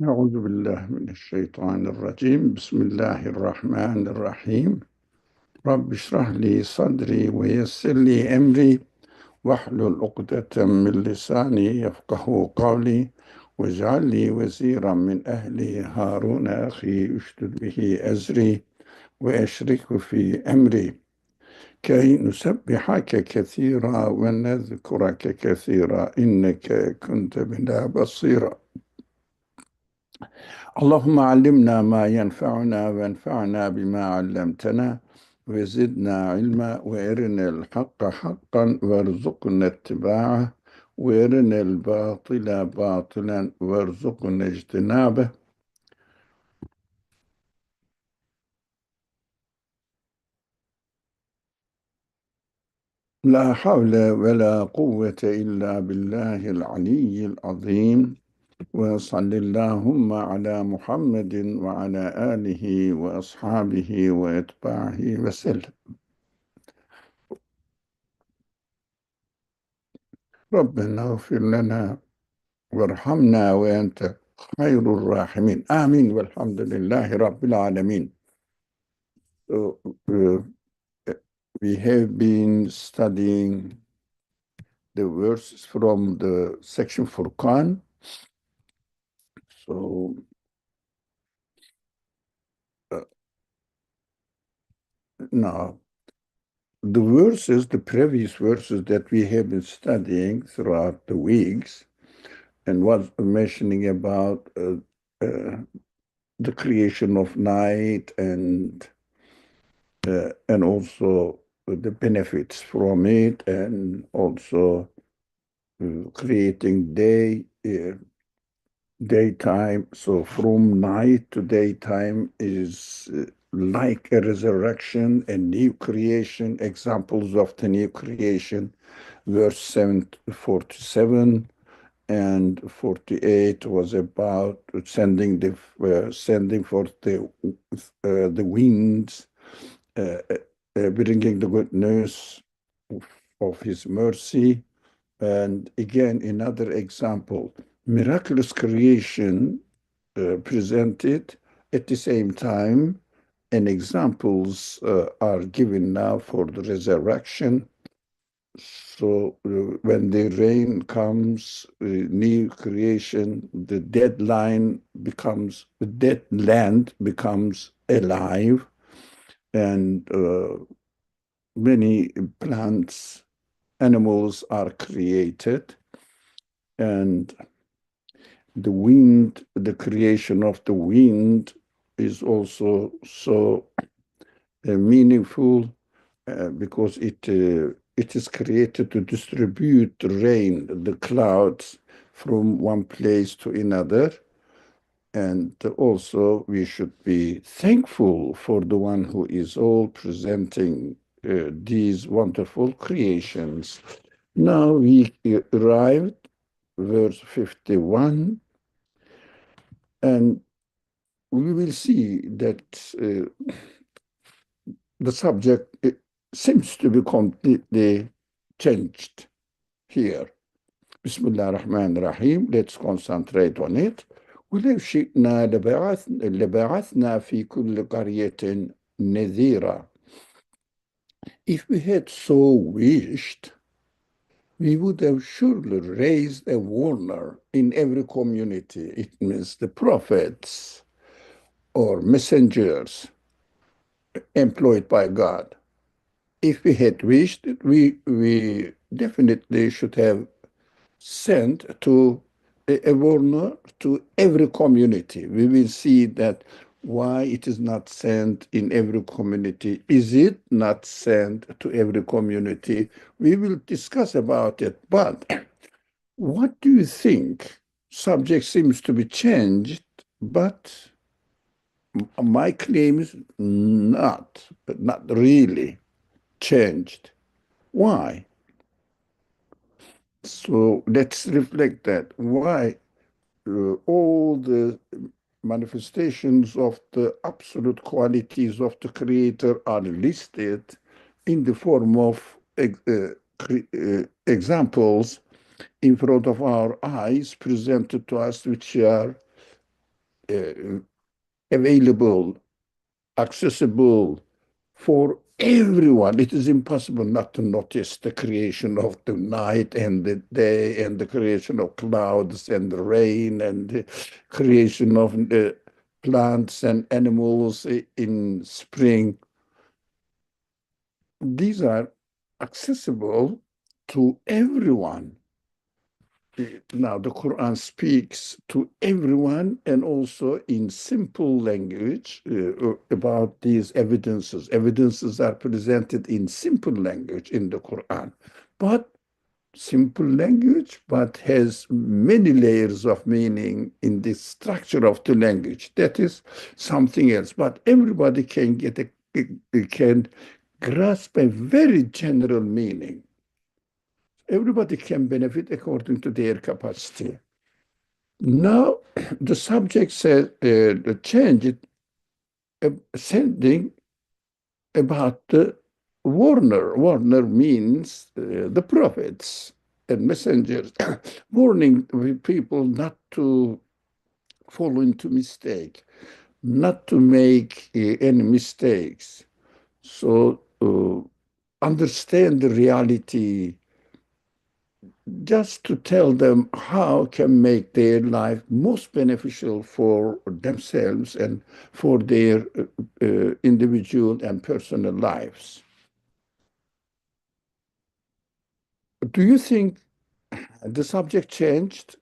أعوذ بالله من الشيطان الرجيم بسم الله الرحمن الرحيم رب اشرح لي صدري ويسر لي أمري واحلل عقدة من لساني يفقه قولي واجعل لي وزيرا من أهلي هارون أخي اشدد به أزري وأشركه في أمري كي نسبحك كثيرا ونذكرك كثيرا إنك كنت بنا بصيرا اللهم علمنا ما ينفعنا وانفعنا بما علمتنا وزدنا علما وارنا الحق حقا وارزقنا اتباعه وارنا الباطل باطلا وارزقنا اجتنابه. لا حول ولا قوة إلا بالله العلي العظيم. وصل اللهم على محمد وعلى آله وأصحابه وأتباعه وسلم. ربنا اغفر لنا وارحمنا وأنت خير الراحمين آمين والحمد لله رب العالمين. So, we have been studying the verses from the section Furqan. So uh, now the verses, the previous verses that we have been studying throughout the weeks and was mentioning about the creation of night and also the benefits from it, and also creating daytime. So from night to daytime is like a resurrection, a new creation. Examples of the new creation, verse 47 and 48 was about sending forth the winds, bringing the good news of his mercy. And again, another example, miraculous creation presented at the same time, and examples are given now for the resurrection. So when the rain comes, new creation, the dead land becomes alive, and many plants, animals are created, and the wind, the creation of the wind is also so meaningful because it is created to distribute the rain, the clouds from one place to another. And also we should be thankful for the one who is all presenting these wonderful creations. Now we arrived verse 51, and we will see that the subject seems to be completely changed here. Bismillah ar-Rahman ar-Rahim. Let's concentrate on it. ولو شئنا لبعثنا في كل قرية نذيرا. If we had so wished, we would have surely raised a warner in every community. It means the prophets or messengers employed by God. If we had wished, we definitely should have sent to a warner to every community. We will see that why it is not sent in every community. Is it not sent to every community? We will discuss about it. But what do you think? Subject seems to be changed, but my claim is not really changed. Why? So let's reflect that. Why all the manifestations of the absolute qualities of the Creator are listed in the form of examples in front of our eyes, presented to us, which are uh, available, accessible for everyone. It is impossible not to notice the creation of the night and the day and the creation of clouds and the rain and the creation of the plants and animals in spring. These are accessible to everyone. Now, the Quran speaks to everyone and also in simple language about these evidences. Evidences are presented in simple language in the Quran, but simple language, but has many layers of meaning in the structure of the language. That is something else. But everybody can can grasp a very general meaning. Everybody can benefit according to their capacity. Now, the subject says the change it sending about the warner. Warner means the prophets and messengers, warning people not to fall into mistake, not to make any mistakes. So understand the reality, just to tell them how can make their life most beneficial for themselves and for their individual and personal lives. Do you think the subject changed?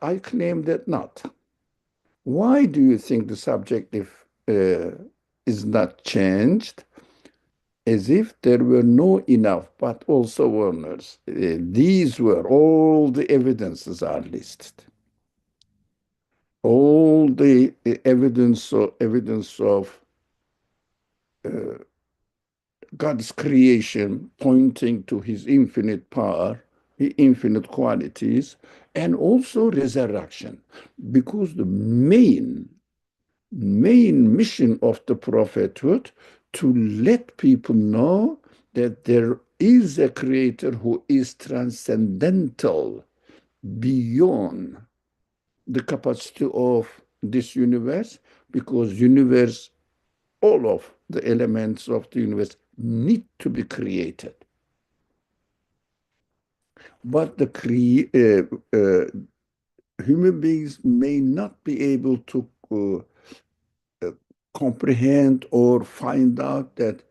I claim that not. Why do you think the subject if, is not changed? As if there were no enough, but also warners. These were all the evidences are listed. All the evidence of uh, God's creation pointing to his infinite power, his infinite qualities, and also resurrection. Because the main mission of the prophethood to let people know that there is a creator who is transcendental beyond the capacity of this universe, because universe, all of the elements of the universe need to be created. But the human beings may not be able to comprehend or find out that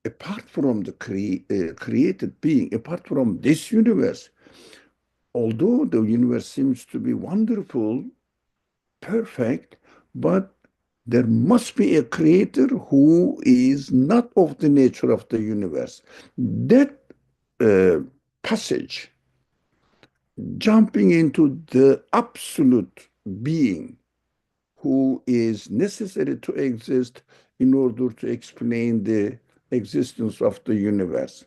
apart from the created being, apart from this universe, although the universe seems to be wonderful, perfect, but there must be a creator who is not of the nature of the universe. That uh, passage, jumping into the absolute being who is necessary to exist in order to explain the existence of the universe.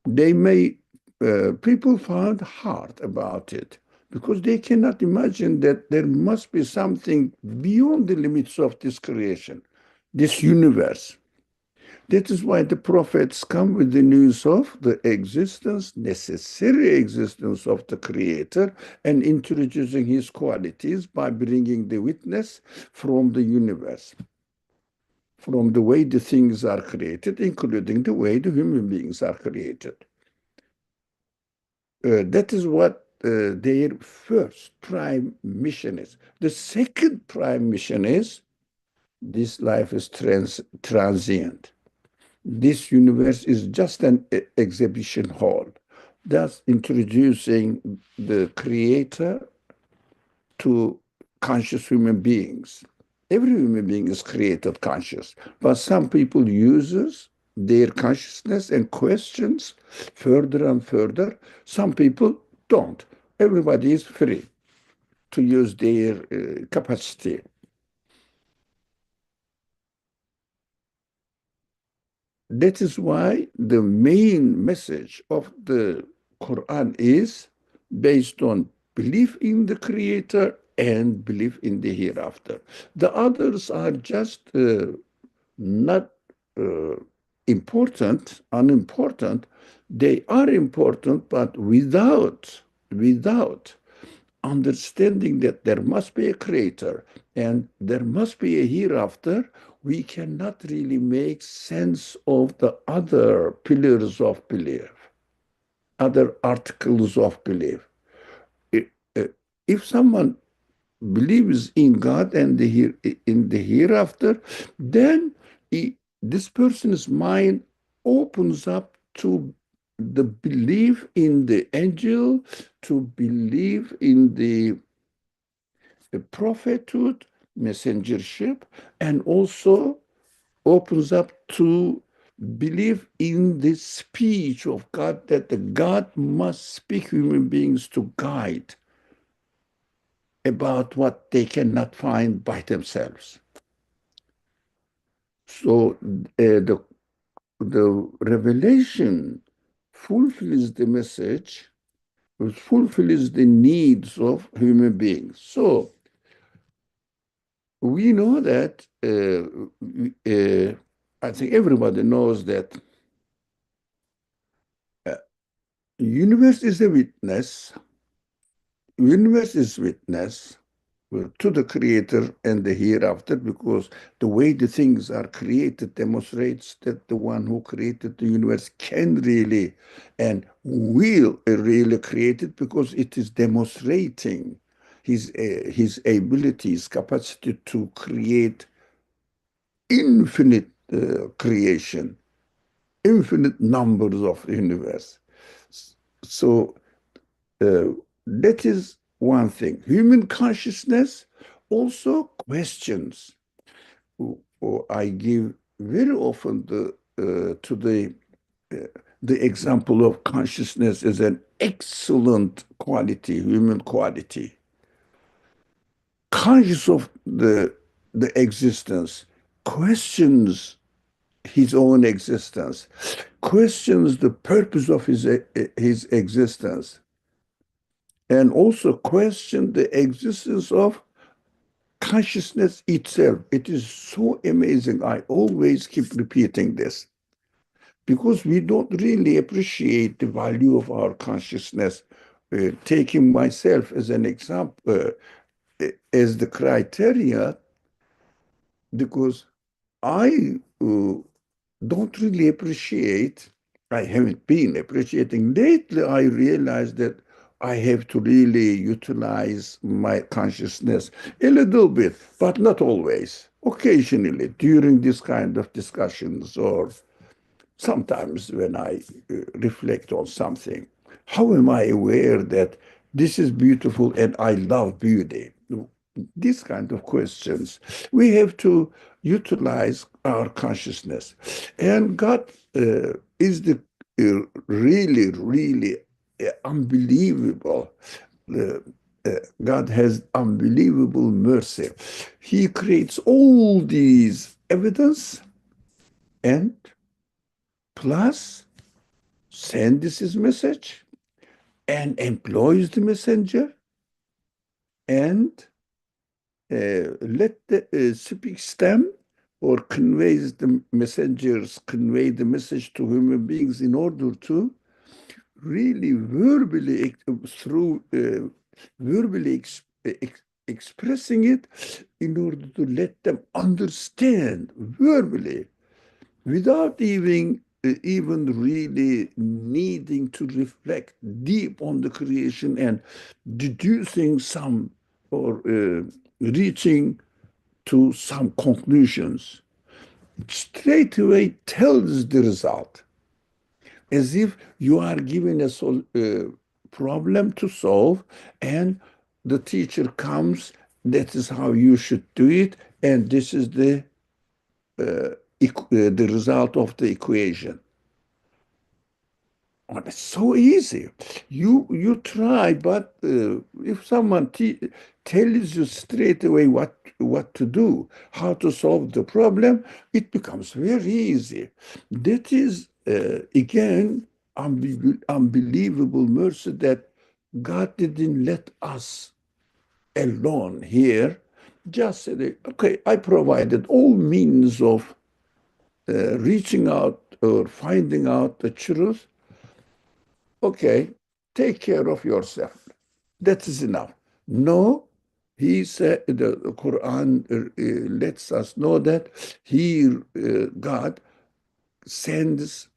They may, people find hard about it because they cannot imagine that there must be something beyond the limits of this creation, this universe. That is why the prophets come with the news of the existence, necessary existence of the Creator, and introducing his qualities by bringing the witness from the universe, from the way the things are created, including the way the human beings are created. That is what their first prime mission is. The second prime mission is this life is transient. This universe is just an exhibition hall. Thus, introducing the creator to conscious human beings. Every human being is created conscious, but some people uses their consciousness and questions further and further. Some people don't. Everybody is free to use their capacity. That is why the main message of the Quran is based on belief in the Creator and belief in the hereafter. The others are just not uh, important, unimportant. They are important, but without understanding that there must be a creator and there must be a hereafter, we cannot really make sense of the other pillars of belief, other articles of belief. I- uh, If someone believes in God and in the hereafter, then this person's mind opens up to the belief in the angel, to believe in the prophethood, messengership, and also opens up to believe in the speech of God, that the God must speak human beings to guide about what they cannot find by themselves. So the revelation fulfills the message, fulfills the needs of human beings. So we know that I think everybody knows that uh, universe is a witness. Universe is witness to the creator and the hereafter, because the way the things are created demonstrates that the one who created the universe can really and will really create it, because it is demonstrating his ability, his capacity to create infinite creation, infinite numbers of universe. So that is one thing. Human consciousness also questions. I give very often to uh, the example of consciousness as an excellent quality, human quality. Conscious of the existence, questions his own existence, questions the purpose of his existence, and also question the existence of consciousness itself. It is so amazing. I always keep repeating this because we don't really appreciate the value of our consciousness. Taking myself as an example, as the criteria, because I don't really appreciate, I haven't been appreciating. Lately, I realized that I have to really utilize my consciousness a little bit, but not always. Occasionally, during this kind of discussions, or sometimes when I reflect on something. How am I aware that this is beautiful and I love beauty? These kind of questions. We have to utilize our consciousness. And God is the really unbelievable. Uh, God has unbelievable mercy. He creates all these evidence and plus sends his message and employs the messenger and let the speaks them or conveys the messengers convey the message to human beings in order to really verbally through verbally expressing it in order to let them understand verbally without even really needing to reflect deep on the creation and deducing some or reaching to some conclusions, straight away tells the result, as if you are given a problem to solve and the teacher comes, that is how you should do it, and this is the result of the equation. Oh, it's so easy. You try, but if someone tells you straight away what to do, how to solve the problem, it becomes very easy. That is again unbelievable mercy that God didn't let us alone here. Just said, okay, I provided all means of reaching out or finding out the truth. Okay, take care of yourself. That is enough. No, he said the Quran lets us know that God sends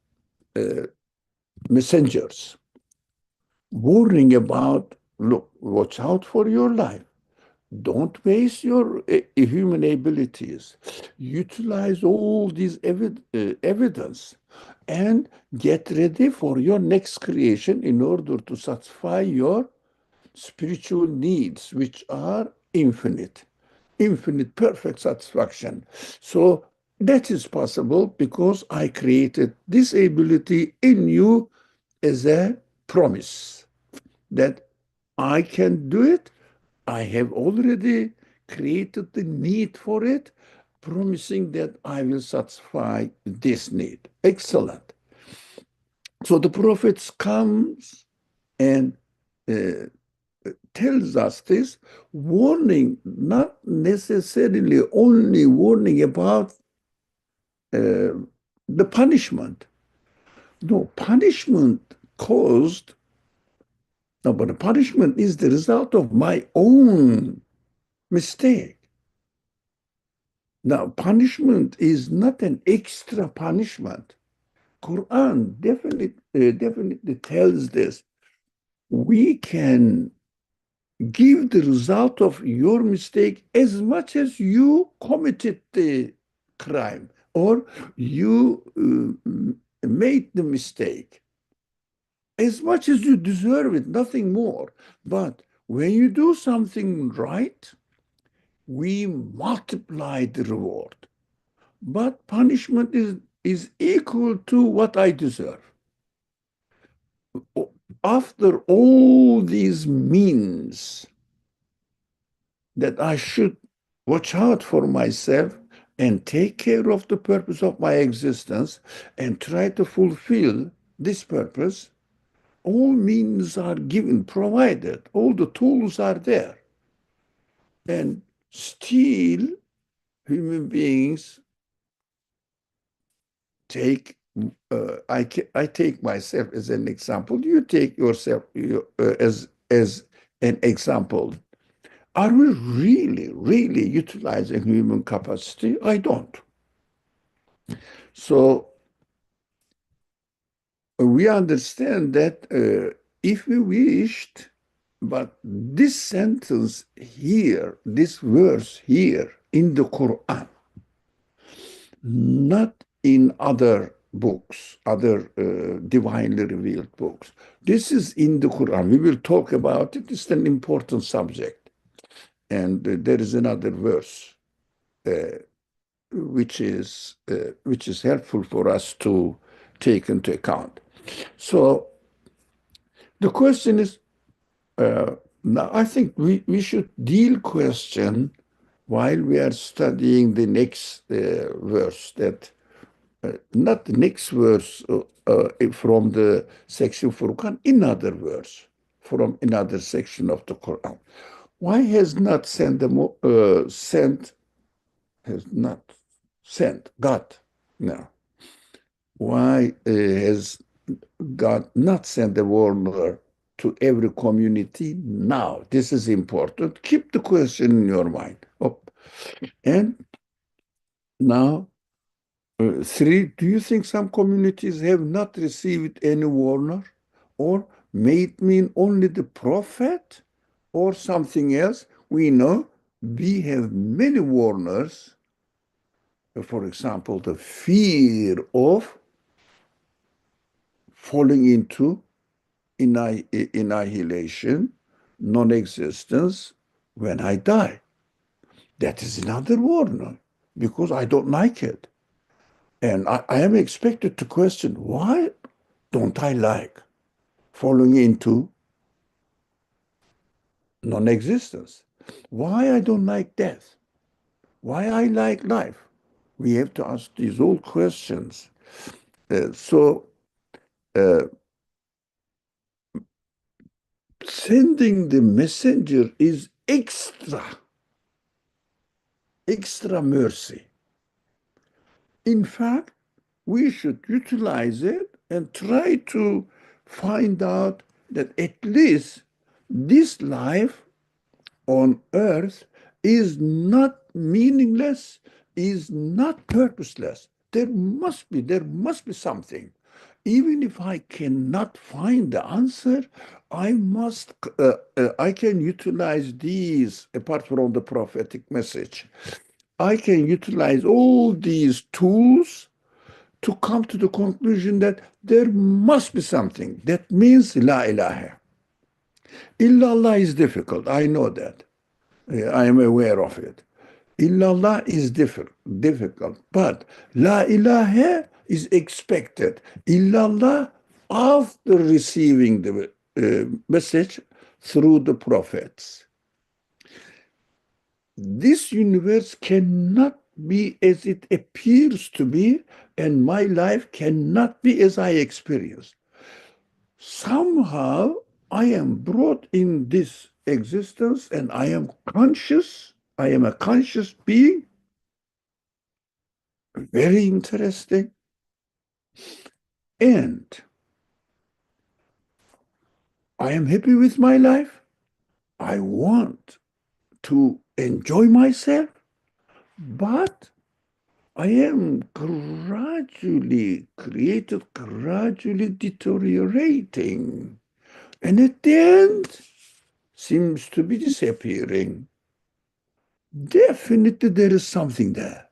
messengers warning about, look, watch out for your life. Don't waste your human abilities. Utilize all these evidence and get ready for your next creation in order to satisfy your spiritual needs, which are infinite, perfect satisfaction. So that is possible because I created this ability in you as a promise that I can do it. I have already created the need for it, promising that I will satisfy this need. Excellent. So the prophets comes and uh, tells us this, warning, not necessarily only warning about uh, the punishment. No, punishment caused, no, but the punishment is the result of my own mistake. Now, punishment is not an extra punishment. Quran definitely tells this. We can give the result of your mistake as much as you committed the crime or you made the mistake. As much as you deserve it, nothing more. But when you do something right, we multiply the reward. But punishment is equal to what I deserve. After all these means that I should watch out for myself and take care of the purpose of my existence and try to fulfill this purpose, all means are given, provided, all the tools are there. And still, human beings take, I take myself as an example. You take yourself as an example. Are we really utilizing human capacity? I don't. So we understand that if we wished, but this sentence here, this verse here in the Quran, not in other books, other divinely revealed books. This is in the Quran. We will talk about it. It's an important subject. And there is another verse which is helpful for us to take into account. So the question is, now I think we should deal question while we are studying the next verse, that not the next verse from the section Furqan, another verse from another section of the Quran. Why has not has not sent God now? Why has God not sent a warner to every community now? This is important. Keep the question in your mind. Oh. And now, three, do you think some communities have not received any warner? Or may it mean only the prophet or something else? We know we have many warners. For example, the fear of falling into annihilation, non-existence when I die. That is another warning because I don't like it. And I am expected to question, why don't I like falling into non-existence? Why I don't like death? Why I like life? We have to ask these old questions. So sending the messenger is extra mercy. In fact, we should utilize it and try to find out that at least this life on earth is not meaningless, is not purposeless. There must be something. Even if I cannot find the answer, I can utilize these, apart from the prophetic message. I can utilize all these tools to come to the conclusion that there must be something. That means La ilaha. Illallah is difficult. I know that. I am aware of it. Illallah is difficult, but La ilaha is expected. Illallah after receiving the message through the prophets. This universe cannot be as it appears to be, and my life cannot be as I experience. Somehow I am brought in this existence and I am conscious. I am a conscious being. Very interesting. And I am happy with my life. I want to enjoy myself, but I am gradually created, gradually deteriorating. And at the end, seems to be disappearing. Definitely there is something there.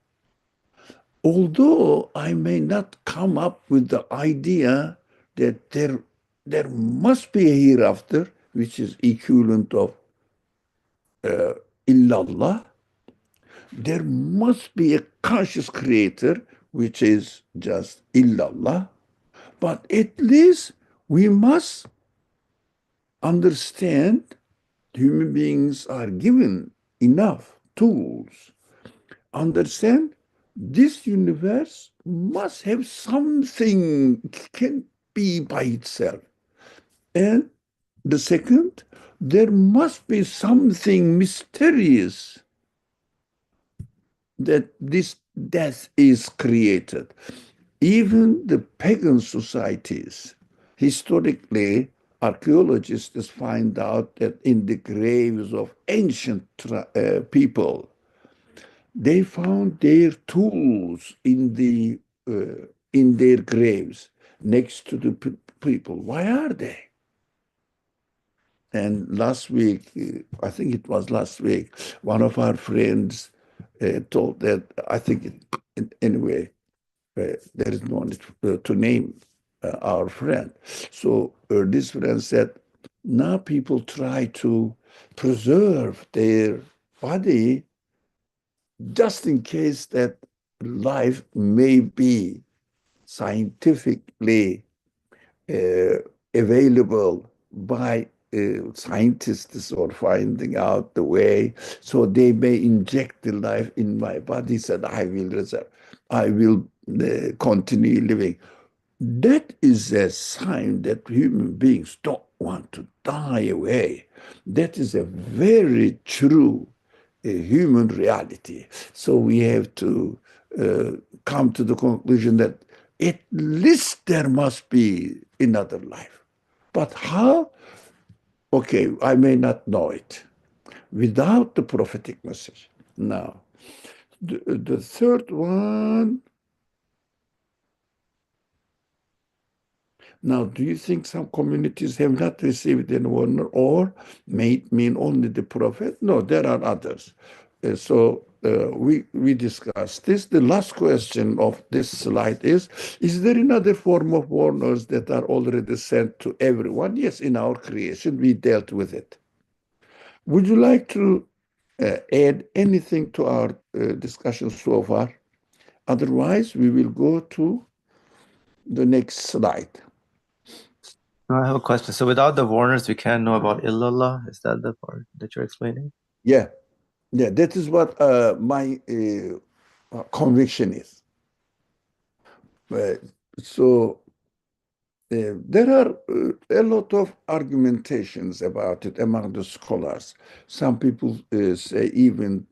Although I may not come up with the idea that there must be a hereafter, which is equivalent of illallah, there must be a conscious creator, which is just illallah, but at least we must understand human beings are given enough tools. Understand this universe must have something, can be by itself. And the second, there must be something mysterious that this death is created. Even the pagan societies, historically, archaeologists find out that in the graves of ancient people, they found their tools in their graves next to the people. Why are they? And last week, I think it was last week, one of our friends told that, I think, anyway, there is no need to name our friend. So this friend said, now people try to preserve their body just in case that life may be scientifically uh, available by scientists or finding out the way, so they may inject the life in my body, said I will continue living. That is a sign that human beings don't want to die away. That is a very true human reality. So we have to come to the conclusion that at least there must be another life. But how? Okay, I may not know it without the prophetic message. Now, the third one. Now, do you think some communities have not received an honor or may mean only the prophet? No, there are others. We discussed this. The last question of this slide is there another form of warners that are already sent to everyone? Yes, in our creation, we dealt with it. Would you like to add anything to our discussion so far? Otherwise, we will go to the next slide. No, I have a question. So without the warners, we can't know about illallah. Is that the part that you're explaining? Yeah, that is what my conviction is. So there are a lot of argumentations about it among the scholars. Some people say even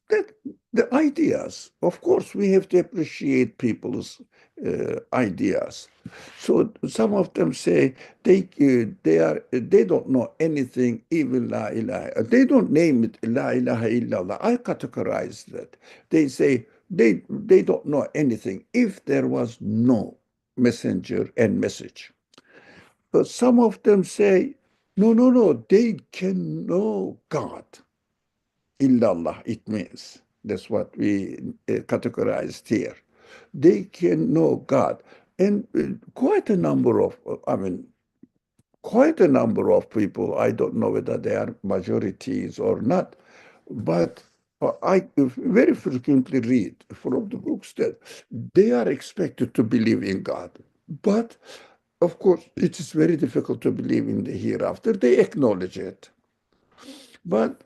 that The ideas, of course, we have to appreciate people's ideas. So some of them say they don't know anything, even la ilaha. They don't name it la ilaha illallah. I categorize that. They say they don't know anything if there was no messenger and message. But some of them say, no, no, no, they can know God. Illallah, it means. That's what we categorized here. They can know God. And quite a number of, quite a number of people, I don't know whether they are majorities or not, but I very frequently read from the books that they are expected to believe in God. But of course, it is very difficult to believe in the hereafter. They acknowledge it. But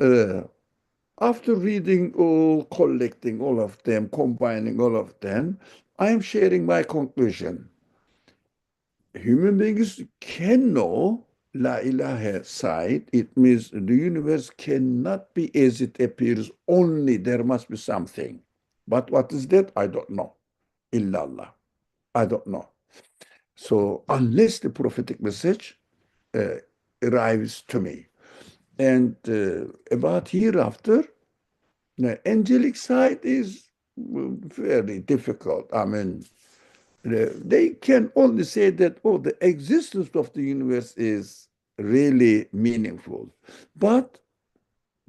after reading all, collecting all of them, combining all of them, I am sharing my conclusion. Human beings can know La ilaha side. It means the universe cannot be as it appears, only there must be something. But what is that? I don't know. Illallah. I don't know. So unless the prophetic message uh, arrives to me. And about hereafter, the angelic side is very difficult. I mean, they can only say that, oh, the existence of the universe is really meaningful, but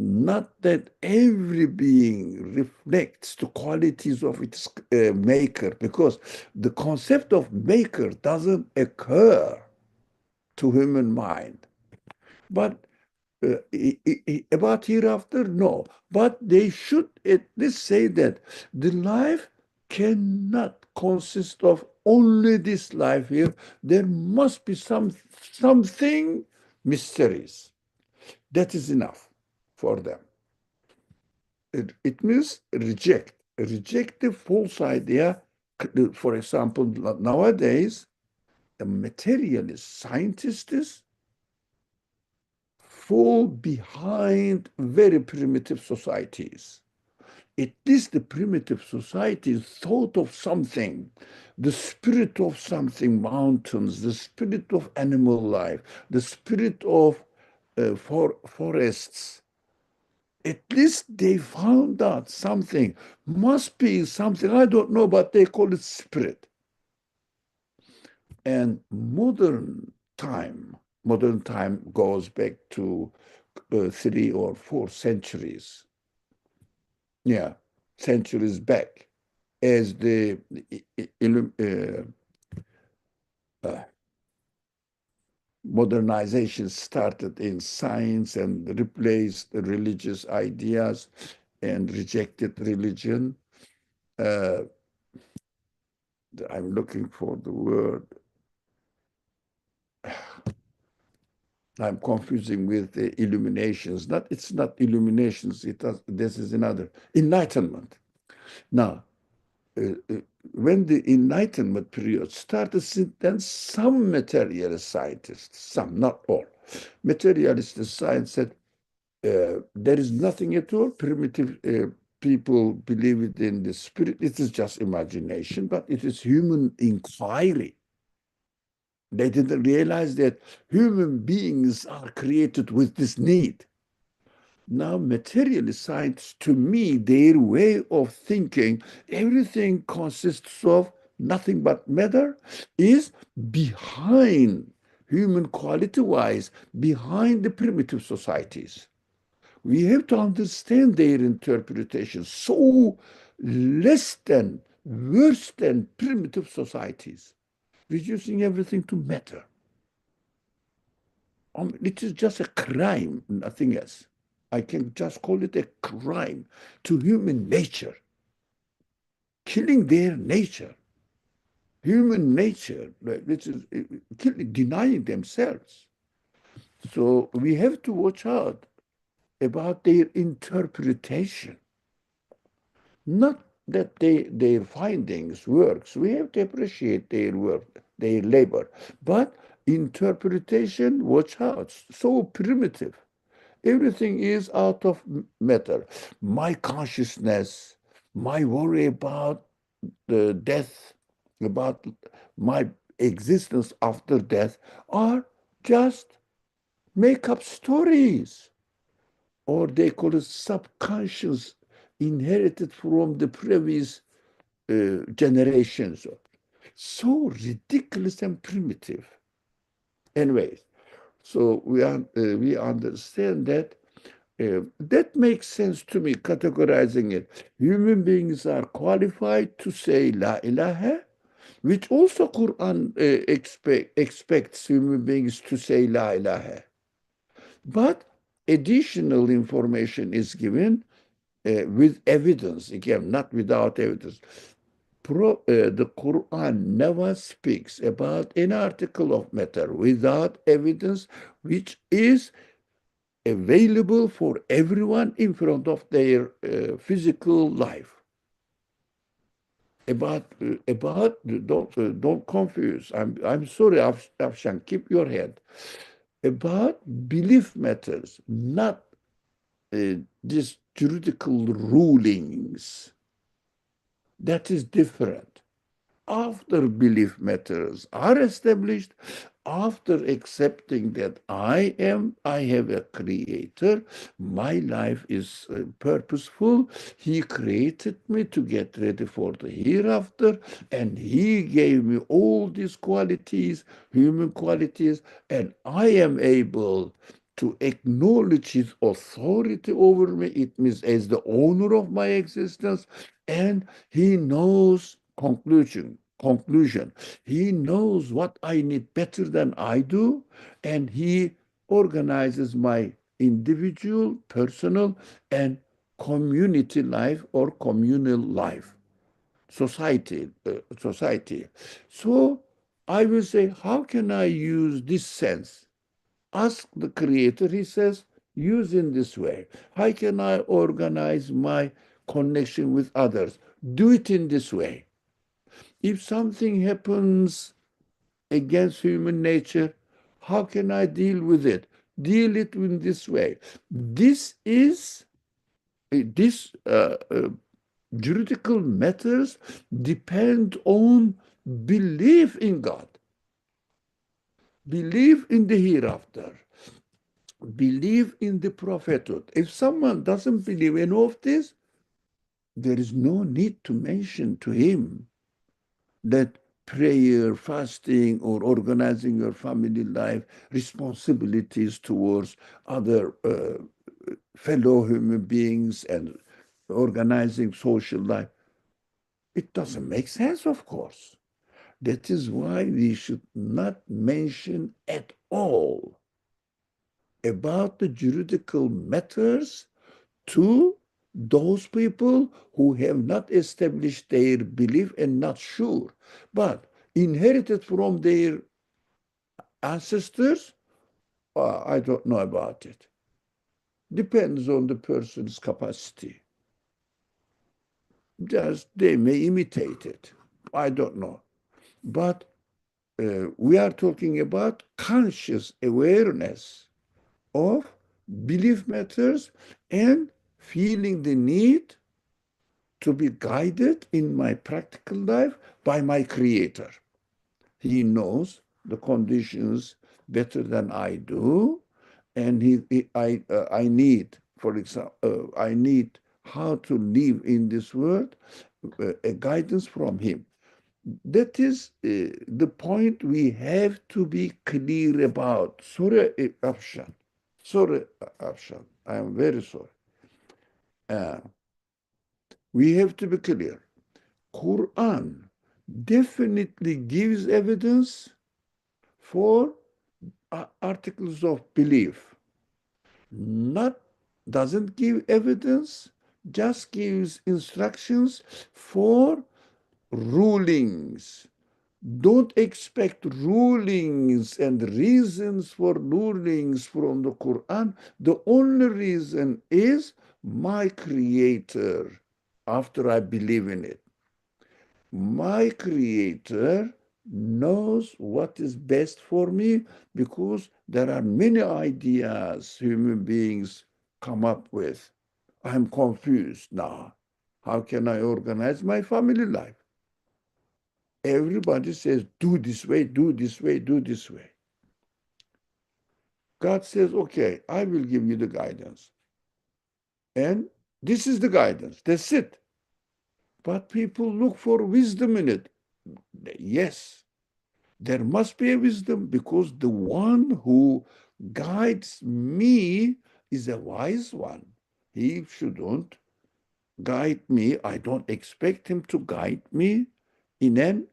not that every being reflects the qualities of its maker, because the concept of maker doesn't occur to human mind. But about hereafter, no. But they should at least say that the life cannot consist of only this life here. There must be something mysterious. That is enough for them. It means reject the false idea. For example, nowadays, the materialist scientists fall behind very primitive societies. At least the primitive societies thought of something, the spirit of something, mountains, the spirit of animal life, the spirit of forests. At least they found out something, must be something, I don't know, but they call it spirit. And modern time goes back to 3 or 4 centuries. Yeah, centuries back, as the uh, modernization started in science and replaced the religious ideas and rejected religion. Uh, I'm looking for the word. I'm confusing with the illuminations. It's not illuminations. This is another enlightenment. Now, uh, uh, when the Enlightenment period started, then some materialist scientists, some, not all, materialist science said there is nothing at all. Primitive people believe it in the spirit. It is just imagination, but it is human inquiry. They didn't realize that human beings are created with this need. Now, materialist science, to me, their way of thinking, everything consists of nothing but matter, is behind, human quality-wise, behind the primitive societies. We have to understand their interpretation. So less than, worse than primitive societies, reducing everything to matter. It is just a crime, nothing else. I can just call it a crime to human nature, killing their nature, human nature, which is denying themselves. So we have to watch out about their interpretation. Not that their findings works. We have to appreciate their work, their labor. But interpretation, watch out, so primitive. Everything is out of matter. My consciousness, My worry about the death, about my existence after death, are just make up stories, or they call it subconscious, inherited from the previous generations. So ridiculous and primitive. Anyways, so we understand that. That makes sense to me, categorizing it. Human beings are qualified to say La ilaha, which also Quran expects human beings to say La ilaha. But additional information is given with evidence, again, not without evidence. The Quran never speaks about an article of matter without evidence, which is available for everyone in front of their physical life. Don't confuse. I'm sorry, Afshan, keep your head. About belief matters, not these juridical rulings. That is different. After belief matters are established, after accepting that I have a creator, my life is purposeful, he created me to get ready for the hereafter, and he gave me all these qualities, human qualities, and I am able to acknowledge his authority over me. It means as the owner of my existence, and he knows conclusion. He knows what I need better than I do, and he organizes my individual, personal, and community life or communal life, society. So I will say, how can I use this sense? Ask the creator, he says, use in this way. How can I organize my connection with others? Do it in this way. If something happens against human nature, how can I deal with it? Deal it in this way. This juridical matters depend on belief in God, belief in the hereafter, believe in the prophethood. If someone doesn't believe in all of this, there is no need to mention to him that prayer, fasting, or organizing your family life, responsibilities towards other fellow human beings, and organizing social life. It doesn't make sense, of course. That is why we should not mention at all about the juridical matters to those people who have not established their belief and not sure, but inherited from their ancestors. I don't know about it. Depends on the person's capacity. Just they may imitate it. I don't know. But we are talking about conscious awareness of belief matters and feeling the need to be guided in my practical life by my creator. He knows the conditions better than I do, and I need, for example, I need how to live in this world, a guidance from him. That is the point we have to be clear about. Sorry, Afshan. Sorry, Afshan. I am very sorry. We have to be clear. Quran definitely gives evidence for articles of belief. Not doesn't give evidence, just gives instructions for rulings. Don't expect rulings and reasons for rulings from the Quran. The only reason is my creator, after I believe in it. My creator knows what is best for me, because there are many ideas human beings come up with. I'm confused now. How can I organize my family life? Everybody says, do this way, do this way, do this way. God says, okay, I will give you the guidance. And this is the guidance. That's it. But people look for wisdom in it. Yes, there must be a wisdom because the one who guides me is a wise one. He shouldn't guide me. I don't expect him to guide me in an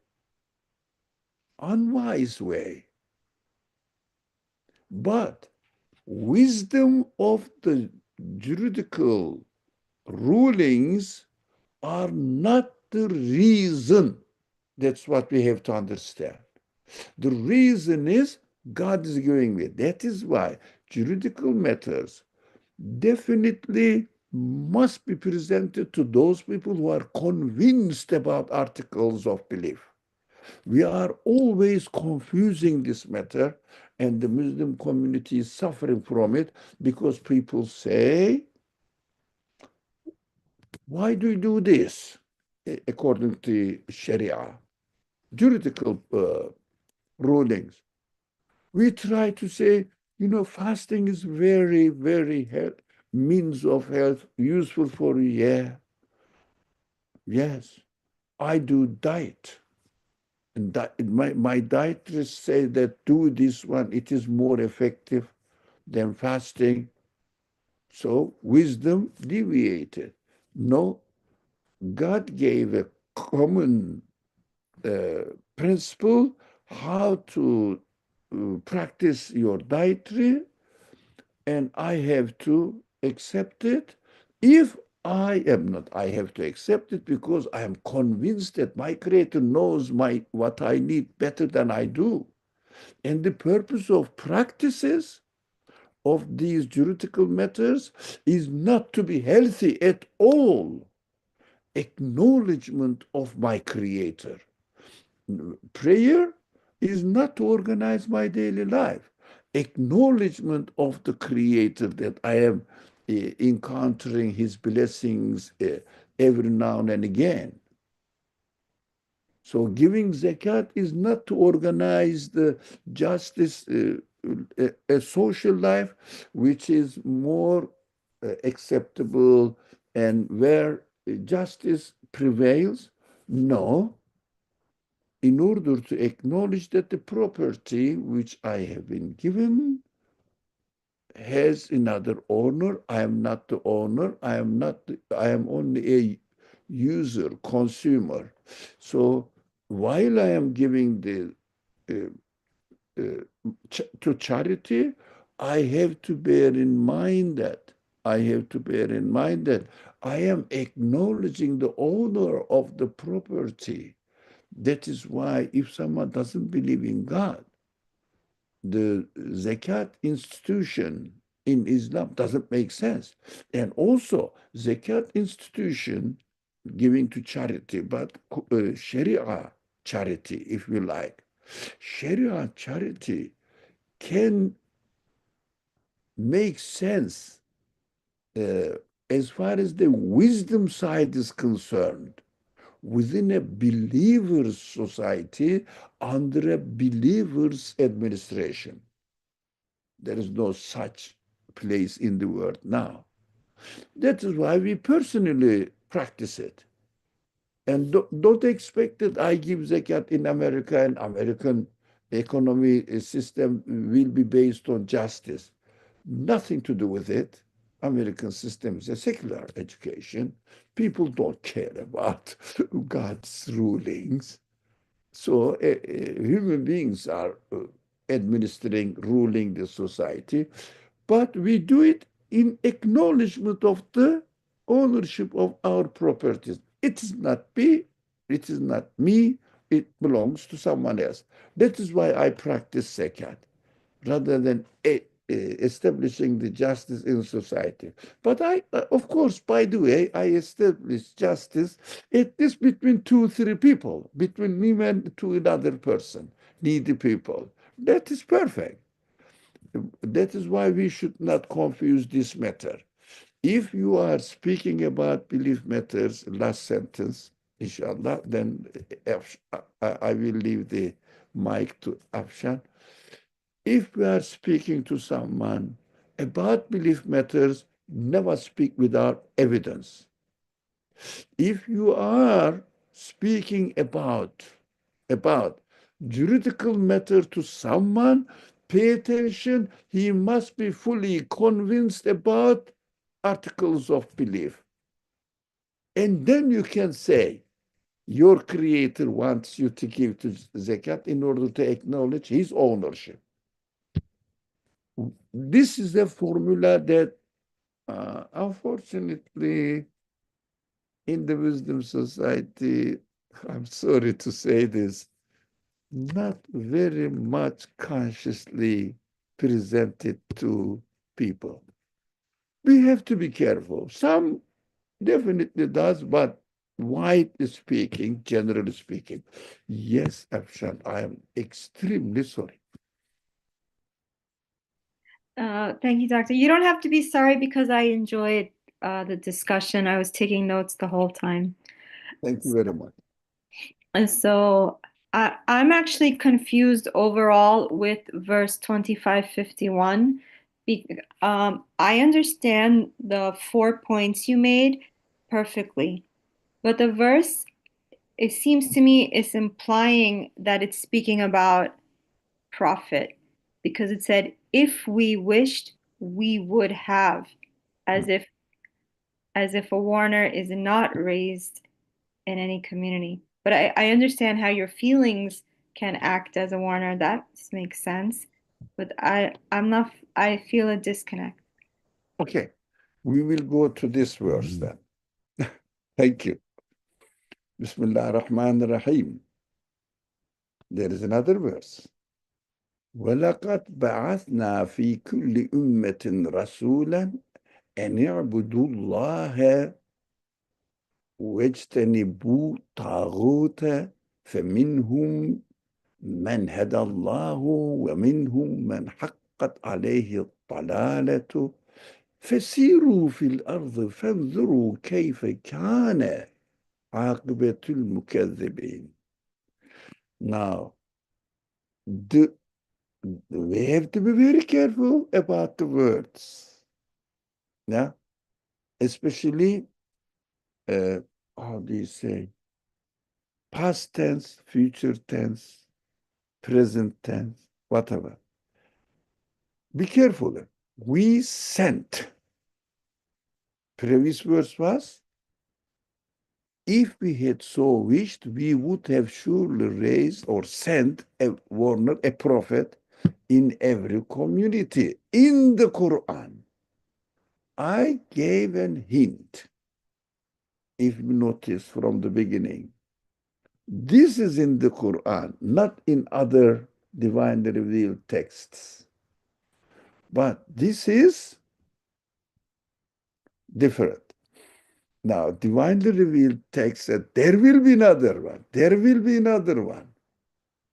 unwise way. But wisdom of the juridical rulings are not the reason. That's what we have to understand. The reason is God is giving me. That is why juridical matters definitely must be presented to those people who are convinced about articles of belief. We are always confusing this matter, and the Muslim community is suffering from it because people say, why do you do this? According to Sharia, juridical rulings. We try to say, fasting is very, very means of health, useful for you. Yeah, yes. I do diet. And my dietitists say that do this one, it is more effective than fasting. So wisdom deviated. No, God gave a common principle how to practice your dietary, and I have to accept it. If I am not, I have to accept it because I am convinced that my Creator knows what I need better than I do. And the purpose of practices of these juridical matters is not to be healthy at all. Acknowledgement of my Creator. Prayer is not to organize my daily life. Acknowledgement of the Creator that I am encountering His blessings every now and again. So giving zakat is not to organize the justice, a social life, which is more acceptable and where justice prevails. No, in order to acknowledge that the property which I have been given has another owner. I am not the owner. I am only a user, consumer. So while I am giving the to charity, I have to bear in mind that I am acknowledging the owner of the property. That is why if someone doesn't believe in God, the zakat institution in Islam doesn't make sense. And also, zakat institution giving to charity, but Sharia charity, if you like. Sharia charity can make sense uh, as far as the wisdom side is concerned within a believer's society under a believer's administration. There is no such place in the world now. That is why we personally practice it. And don't expect that I give zakat in America and American economy system will be based on justice. Nothing to do with it. American system is a secular education. People don't care about God's rulings. So human beings are administering, ruling the society, but we do it in acknowledgement of the ownership of our properties. It is not me, it is not me, it belongs to someone else. That is why I practice zakat rather than establishing the justice in society. But I, of course, by the way, I establish justice at least between 2, 3 people, between me and to another person, needy people. That is perfect. That is why we should not confuse this matter. If you are speaking about belief matters, last sentence, inshallah, then I will leave the mic to Afshan. If we are speaking to someone about belief matters, never speak without evidence. If you are speaking about juridical matter to someone, pay attention. He must be fully convinced about articles of belief. And then you can say, your creator wants you to give to zakat in order to acknowledge his ownership. This is a formula that, unfortunately, in the Wisdom Society, I'm sorry to say this, not very much consciously presented to people. We have to be careful. Some definitely does, but widely speaking, generally speaking, yes, Afshan, I am extremely sorry. Thank you, Doctor. You don't have to be sorry because I enjoyed the discussion. I was taking notes the whole time. Thank you very much. And so I'm actually confused overall with verse 2551. I understand the 4 points you made perfectly, but the verse, it seems to me, is implying that it's speaking about profit because it said, if we wished, we would have, as if a Warner is not raised in any community. But I understand how your feelings can act as a Warner. That makes sense. But I'm not, I feel a disconnect. Okay, we will go to this verse then. Thank you. Bismillah ar-Rahman ar-Rahim. There is another verse. وَلَقَدْ بَعَثْنَا فِي كُلِّ أُمَّةٍ رَسُولًا أَنِ اعْبُدُوا اللَّهَ وَاجْتَنِبُوا الطَّاغُوتَ فَمِنْهُمْ من هدى الله ومنهم من حقت عليه الضلالة فسيروا في الأرض فانظروا كيف كان عاقبة المكذبين. Now, we have to be very careful about the words. Yeah, especially, how do you say, past tense, future tense, present tense, whatever. Be careful. We sent. Previous verse was, if we had so wished, we would have surely raised or sent a warner, a prophet in every community. In the Quran, I gave an hint, if you notice from the beginning. This is in the Quran, not in other divinely revealed texts. But this is different. Now, divinely revealed text said, there will be another one. There will be another one.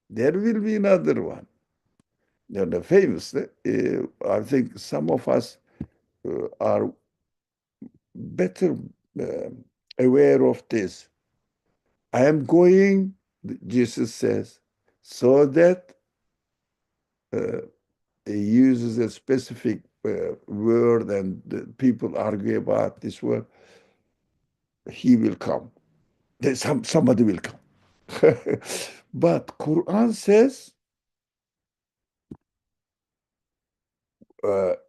There will be another one. They're famous. I think some of us are better aware of this. I am going, Jesus says, so that he uses a specific word and people argue about this word. He will come. Somebody will come. But Quran says,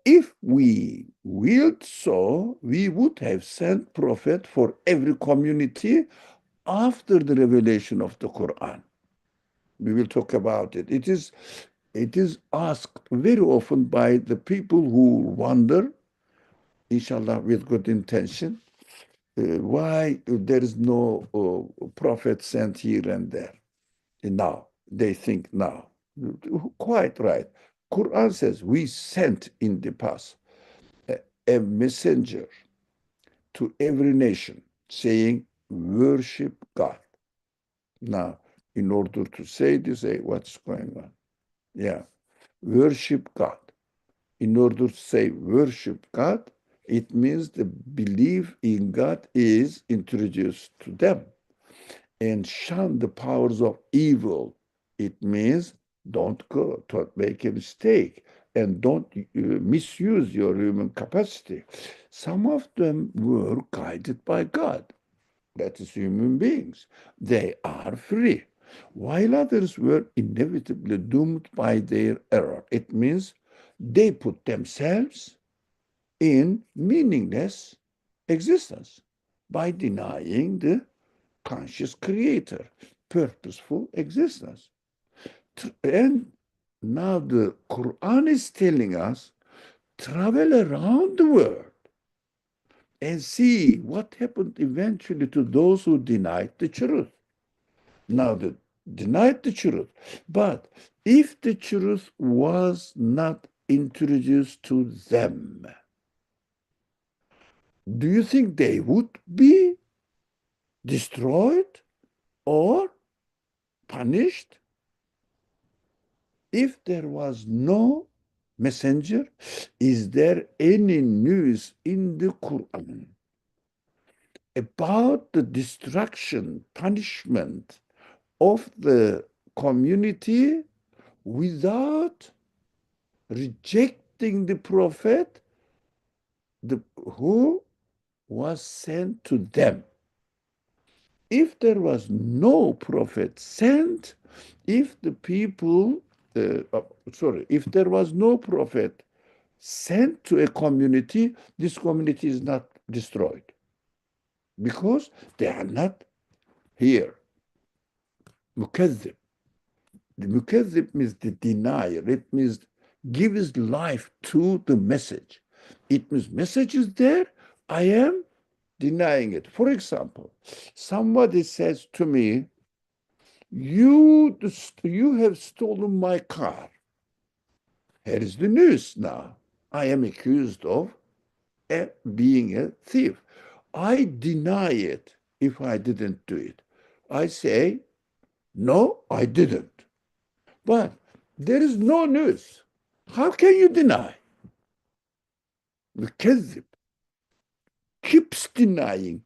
if we willed so, we would have sent prophet for every community after the revelation of the Quran. We will talk about it. It is asked very often by the people who wonder, inshallah with good intention, why there is no prophet sent here and there. Now, they think now. Quite right. Quran says we sent in the past a messenger to every nation saying, worship God. Now, in order to say this, say what's going on? Yeah, worship God. In order to say worship God, It means the belief in God is introduced to them. And shun the powers of evil. It means don't go, don't make a mistake, and don't misuse your human capacity. Some of them were guided by God. That is human beings. They are free. While others were inevitably doomed by their error. It means they put themselves in meaningless existence by denying the conscious creator, purposeful existence. And now the Quran is telling us, travel around the world and see what happened eventually to those who denied the truth. Now they denied the truth. But if the truth was not introduced to them, do you think they would be destroyed or punished? If there was no messenger, is there any news in the Quran about the destruction, punishment of the community without rejecting the prophet who was sent to them? If there was no prophet sent, if the people, if there was no prophet sent to a community, this community is not destroyed because they are not here. Mukazzib. The mukazzib means the denier. It means gives life to the message. It means message is there. I am denying it. For example, somebody says to me, you have stolen my car. Here is the news now. I am accused of being a thief. I deny it if I didn't do it. I say, no, I didn't. But there is no news. How can you deny? The kazib keeps denying,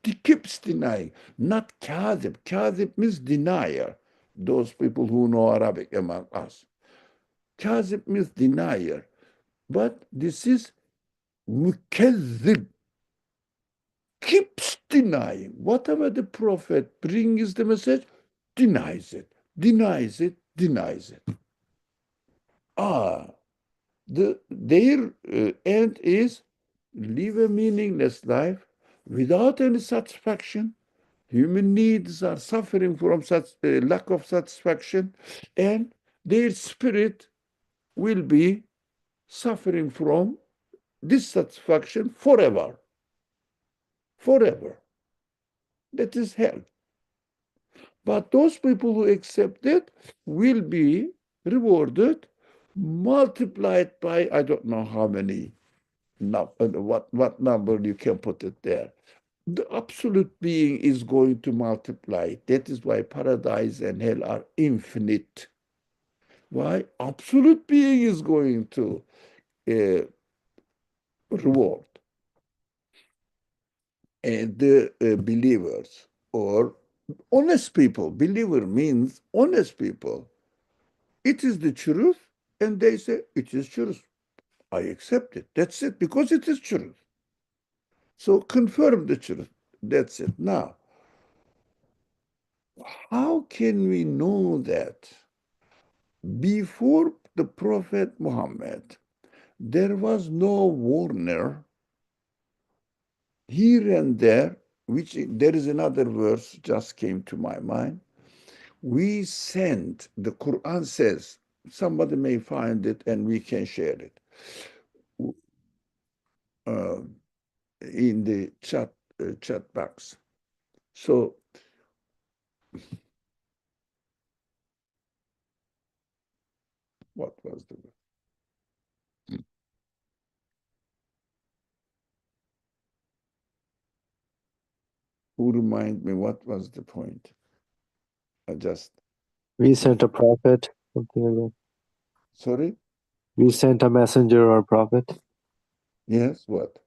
not kazib. Kazib means denier. Those people who know Arabic among us. Kazib means denier. But this is mukazzib. Keeps denying. Whatever the prophet brings the message, denies it, denies it, denies it. Their end is live a meaningless life without any satisfaction. Human needs are suffering from such lack of satisfaction, and their spirit will be suffering from dissatisfaction forever. Forever. That is hell. But those people who accept it will be rewarded, multiplied by I don't know how many, what number you can put it there. The absolute being is going to multiply. That is why paradise and hell are infinite. Why? Absolute being is going to reward. And the believers or honest people, believer means honest people. It is the truth, and they say, it is truth. I accept it. That's it, because it is truth. So confirm the truth. That's it. Now, how can we know that? Before the Prophet Muhammad, there was no warner here and there, which there is another verse just came to my mind. We sent, the Quran says, somebody may find it and we can share it in the chat box. So what was the word? Who remind me what was the point? We sent a prophet, something like that. Sorry? We sent a messenger or prophet. Yes, what?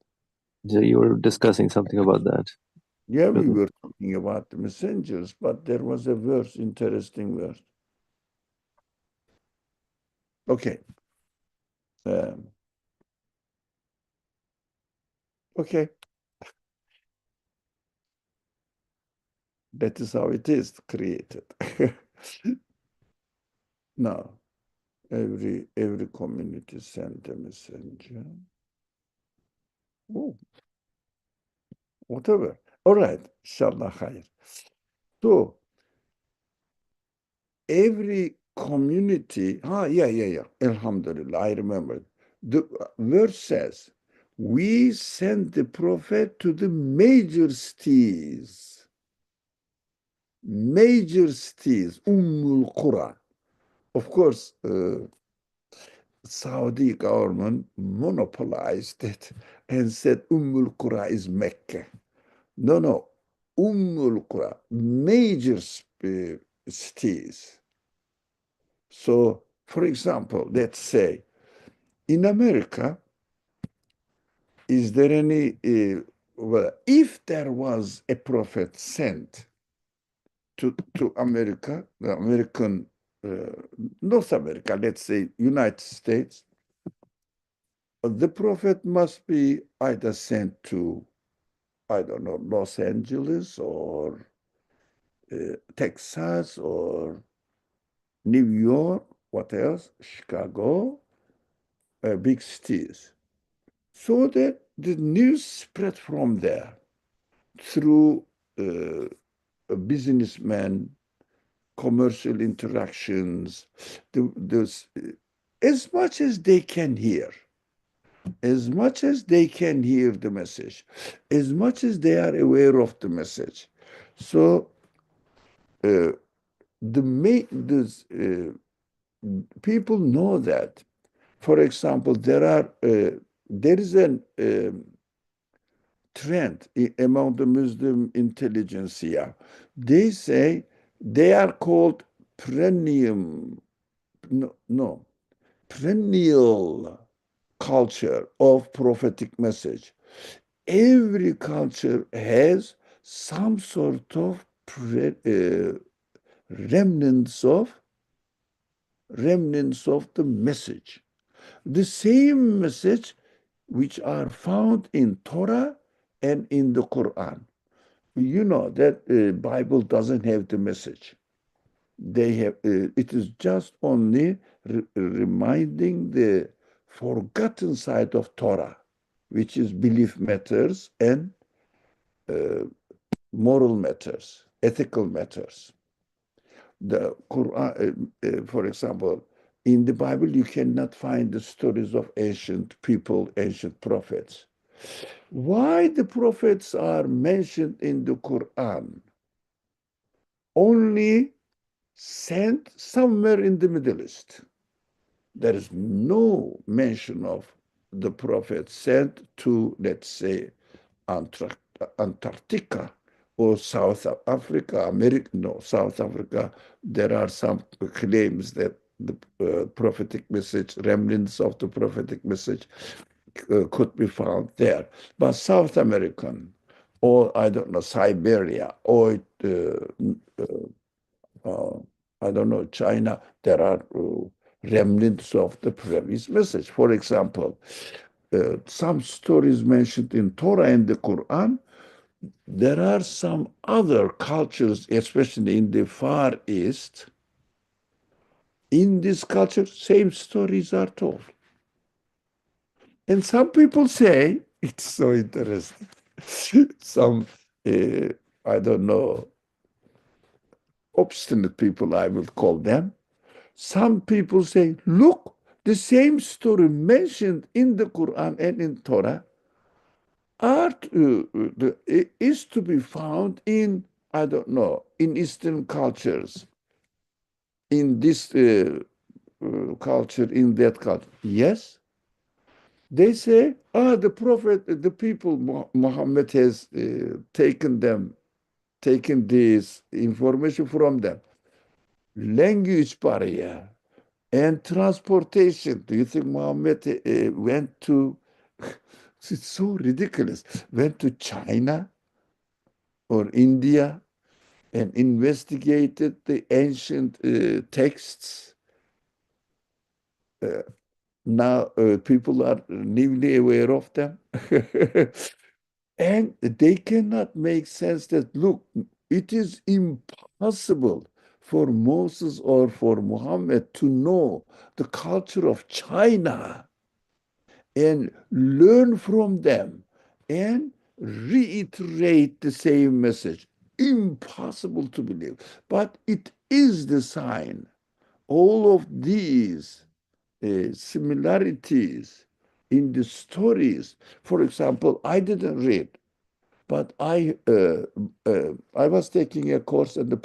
So you were discussing something about that. Yeah, we were talking about the messengers, but there was a verse, interesting verse. Okay. Okay. That is how it is created. Now, every community sent a messenger. Oh, whatever. All right. Inshallah khair. So, every community, yeah. Alhamdulillah, I remember. The verse says, we sent the prophet to the major cities. Major cities, Ummul Qura. Of course, Saudi government monopolized it and said Ummul Qura is Mecca. No. Ummul Qura, major cities. So, for example, let's say in America, is there any, well, if there was a prophet sent to America, the American, North America, let's say United States, the prophet must be either sent to, I don't know, Los Angeles or Texas or New York, what else? Chicago, big cities. So that the news spread from there through businessmen, commercial interactions, as much as they can hear, as much as they can hear the message, as much as they are aware of the message. So people know that. For example, there is a trend among the Muslim intelligentsia. They say they are called perennial culture of prophetic message. Every culture has some sort of remnants of the message. The same message which are found in Torah and in the Quran. You know that Bible doesn't have the message. They have it is just only reminding the forgotten side of Torah, which is belief matters and moral matters, ethical matters. The Quran, for example, in the Bible, you cannot find the stories of ancient people, ancient prophets. Why the prophets are mentioned in the Quran? Only sent somewhere in the Middle East. There is no mention of the prophet sent to, let's say, Antarctica or South Africa, America. No, South Africa, there are some claims that the prophetic message, remnants of the prophetic message could be found there. But South American, or I don't know, Siberia, or I don't know, China, there are remnants of the previous message. For example, some stories mentioned in Torah and the Quran, there are some other cultures, especially in the Far East. In this culture, same stories are told. And some people say, it's so interesting, some, I don't know, obstinate people, I will call them. Some people say, look, the same story mentioned in the Quran and in Torah is to be found in, I don't know, in Eastern cultures, in this culture, in that culture. Yes, they say, the prophet, the people, Muhammad has taken this information from them. Language barrier and transportation. Do you think Muhammad went to It's so ridiculous. Went to China or India and investigated the ancient texts. Now people are newly aware of them. And they cannot make sense that, look, it is impossible for Moses or for Muhammad to know the culture of China and learn from them and reiterate the same message. Impossible to believe. But it is the sign. All of these similarities in the stories. For example, I didn't read, but I was taking a course and the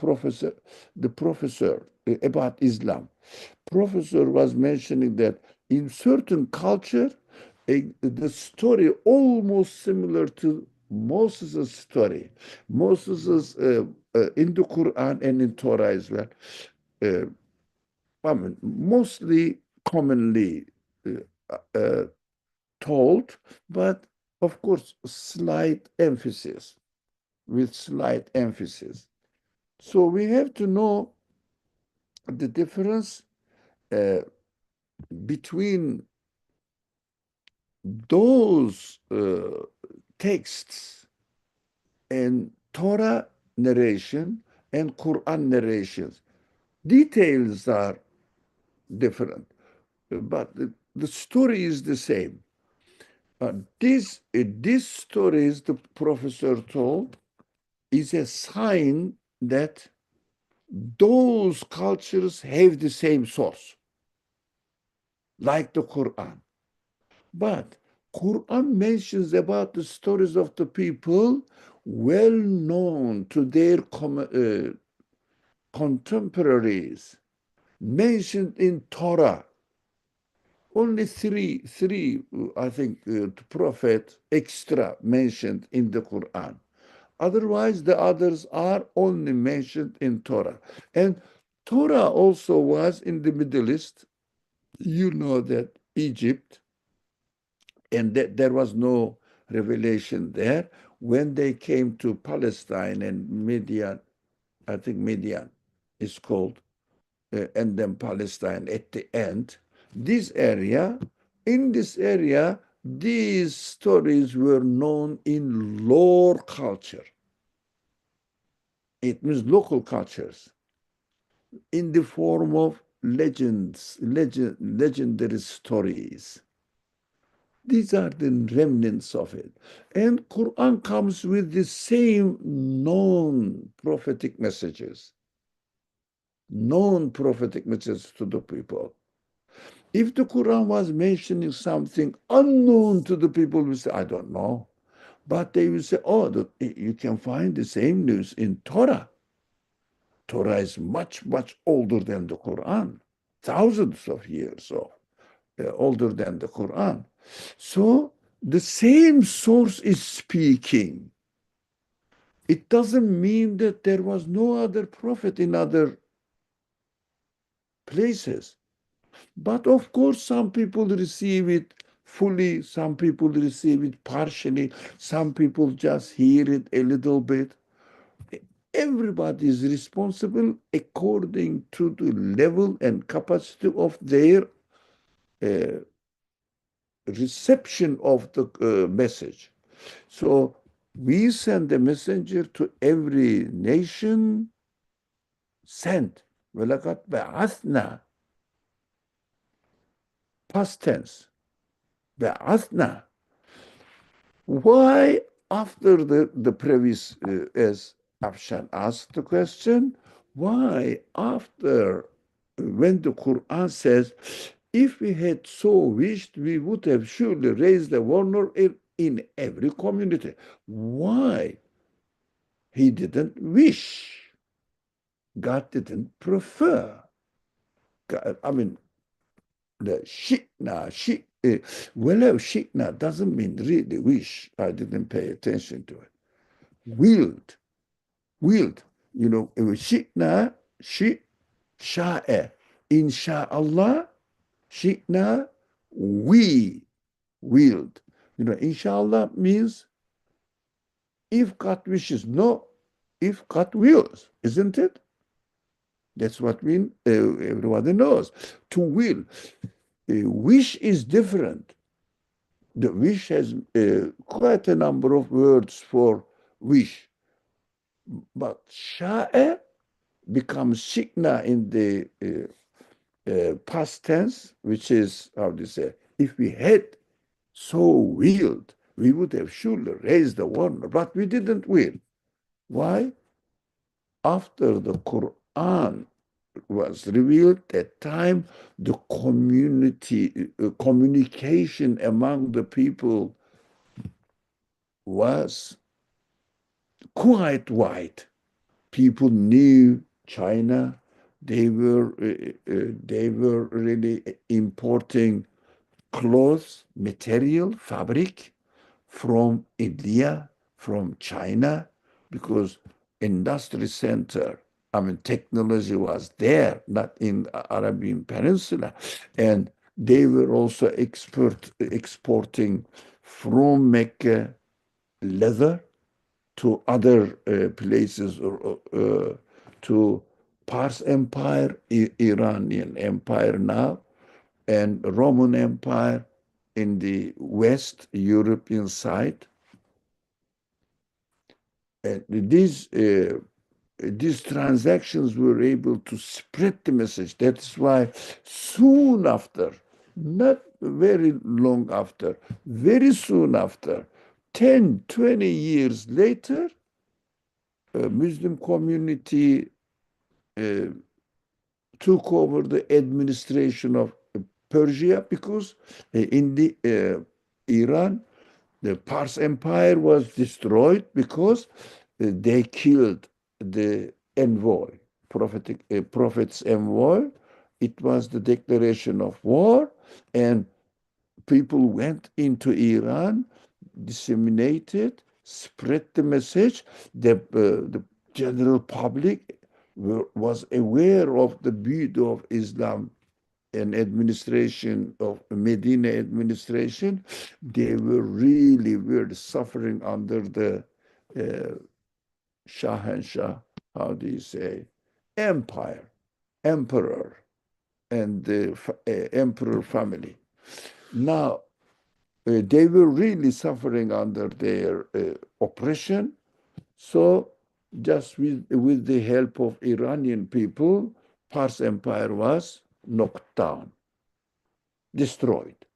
professor about Islam. Professor was mentioning that in certain culture, the story almost similar to Moses' story. Moses' in the Quran and in Torah as well. I mean, mostly commonly told, but of course, slight emphasis, with slight emphasis. So we have to know the difference between those texts and Torah narration and Quran narrations. Details are different, but the story is the same. These stories, the professor told, is a sign that those cultures have the same source, like the Quran. But Quran mentions about the stories of the people well known to their contemporaries, mentioned in Torah. Only three, I think, prophet extra mentioned in the Quran. Otherwise, the others are only mentioned in Torah. And Torah also was in the Middle East. You know that Egypt, and that there was no revelation there. When they came to Palestine and Midian, I think Midian is called, and then Palestine at the end, in this area, these stories were known in lore culture. It means local cultures in the form of legendary stories. These are the remnants of it. And Quran comes with the same known prophetic messages to the people. If the Quran was mentioning something unknown to the people, we say, I don't know. But they will say, oh, you can find the same news in Torah. Torah is much, much older than the Quran, thousands of years older than the Quran. So the same source is speaking. It doesn't mean that there was no other prophet in other places. But of course, some people receive it fully, some people receive it partially, some people just hear it a little bit. Everybody is responsible according to the level and capacity of their reception of the message. So we send a messenger to every nation, sent. وَلَقَدْ بَعَثْنَا, past tense. بَعَثْنَا. Why, after the previous, as Afshan asked the question, why after, when the Quran says, if we had so wished, we would have surely raised a warner in every community. Why? He didn't wish. God didn't prefer. I mean, the shikna, shikna doesn't mean really wish. I didn't pay attention to it. Willed. You know, shikna, sha'e. Insha'Allah, shikna, we willed. Inshallah means if God wishes. No, if God wills, isn't it? That's what everybody knows. To will. Wish is different. The wish has quite a number of words for wish. But sha'a becomes shikna in the past tense, which is, how do you say, if we had so willed, we would have surely raised the warner, but we didn't will. Why? After the Qur'an was revealed, at time the communication among the people was quite wide. People knew China. They were really importing clothes, material, fabric from India, from China, because industry center, technology was there, not in the Arabian Peninsula. And they were also exporting from Mecca leather to other places, or to Pars Empire, Iranian Empire now, and Roman Empire in the West European side. And these transactions were able to spread the message. That's why soon after, not very long after, very soon after, 10, 20 years later, Muslim community took over the administration of Persia, because in the Iran, the Pars Empire was destroyed because they killed the envoy, prophet's envoy. It was the declaration of war, and people went into Iran, disseminated, spread the message. The general public was aware of the beauty of Islam and administration of Medina administration. They were suffering under the Shahanshah, how do you say, emperor, and the emperor family. Now, they were really suffering under their oppression. So just with the help of Iranian people, Pars Empire was knocked down, destroyed.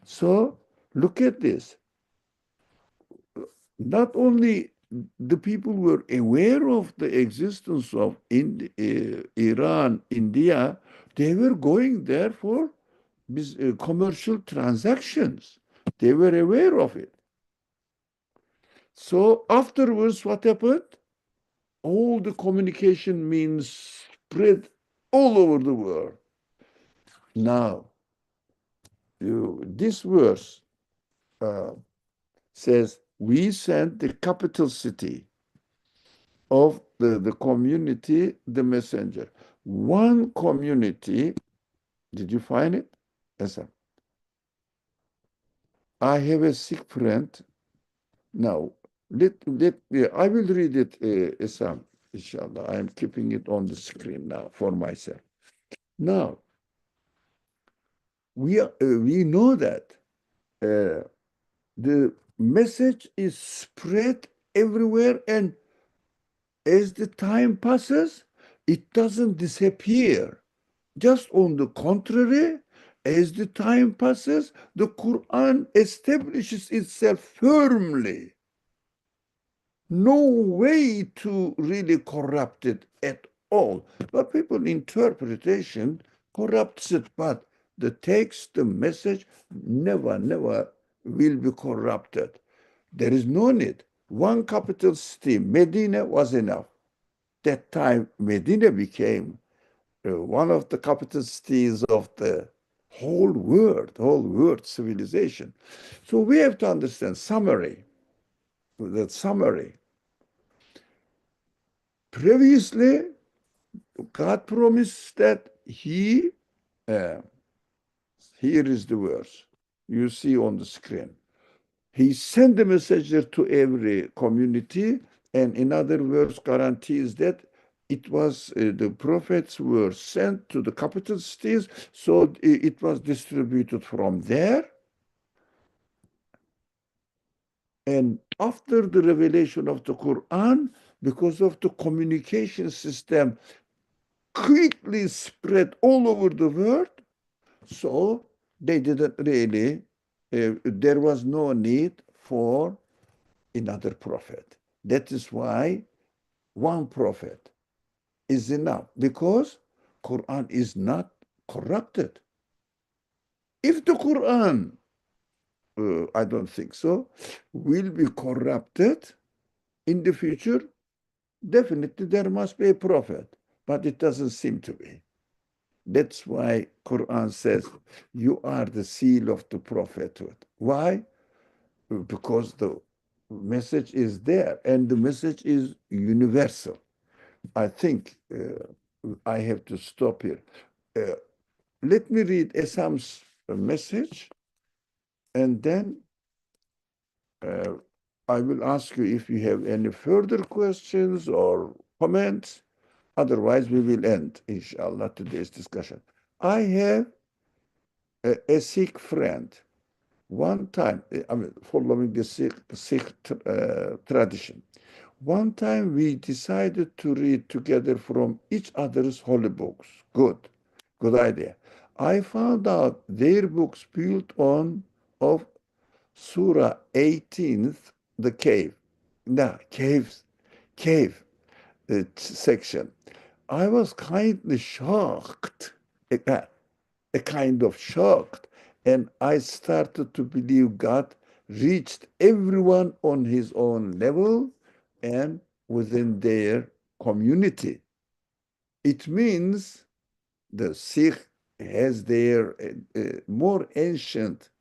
So look at this. Not only the people were aware of the existence of Iran, India, they were going there for commercial transactions. They were aware of it. So afterwards, what happened? All the communication means spread all over the world. Now, this verse says, we sent the capital city of the community, the messenger. One community, did you find it? Yes, sir. I have a sick friend. Now, I will read it, Isam, inshallah. I am keeping it on the screen now for myself. Now, we know that the message is spread everywhere, and as the time passes, it doesn't disappear. Just on the contrary, as the time passes, the Quran establishes itself firmly. No way to really corrupt it at all. But people interpretation corrupts it, but the text, the message, never will be corrupted. There is no need. One capital city, Medina, was enough. That time, Medina became one of the capital cities of the whole world civilization. So we have to understand the summary. Previously, God promised that here is the verse you see on the screen. He sent the messenger to every community, and in other words, guarantees that it was the prophets were sent to the capital cities, so it was distributed from there. And after the revelation of the Quran, because of the communication system quickly spread all over the world, so they didn't really, there was no need for another prophet. That is why one prophet is enough, because Quran is not corrupted. If the Quran, I don't think so, will be corrupted in the future, definitely there must be a prophet, but it doesn't seem to be. That's why Quran says you are the seal of the prophethood. Why? Because the message is there, and the message is universal. I think I have to stop here. Let me read Esam's message, and then I will ask you if you have any further questions or comments. Otherwise, we will end, inshallah, today's discussion. I have a Sikh friend. One time, I mean, following the Sikh tradition, one time we decided to read together from each other's holy books. Good idea. I found out their books built on of Surah 18th, the cave. No, cave section. I was kindly shocked, a kind of shocked, and I started to believe God reached everyone on his own level and within their community. It means the Sikh has their more ancient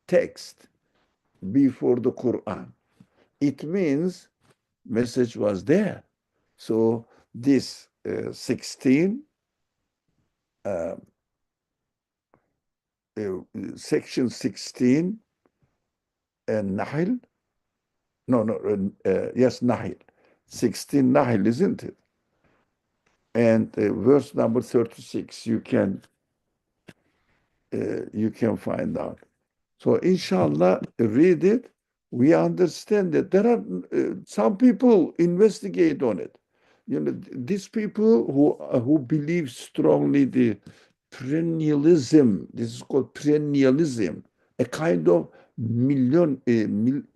text before the Quran. It means message was there. So this 16, section 16, Nahl, yes, Nahl, 16 Nahl, isn't it? And verse number 36, you can find out. So inshallah, read it. We understand that there are some people investigate on it. You know, these people who believe strongly the perennialism. This is called perennialism, a kind of millennium,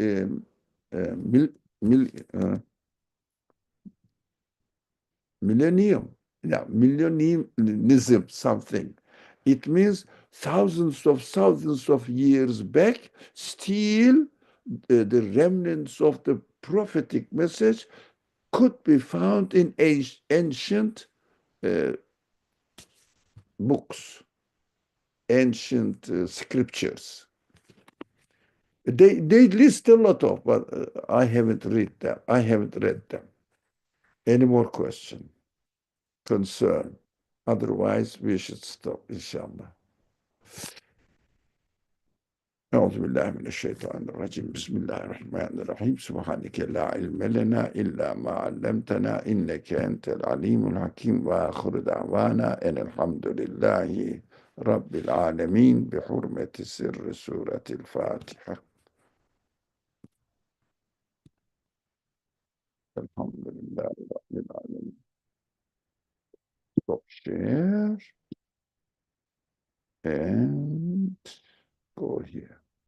yeah, millennialism, something. It means thousands of years back, still the remnants of the prophetic message could be found in ancient books, ancient scriptures. They list a lot of, but I haven't read them. Any more question, concern? Otherwise, we should stop, inshallah. أعوذ بالله من الشيطان الرجيم بسم الله الرحمن الرحيم سبحانك لا علم لنا إلا ما علمتنا إنك أنت العليم الحكيم وآخر دعوانا أن الحمد لله رب العالمين بحرمة سر سورة الفاتحة. الحمد لله رب العالمين. Stop share and go here.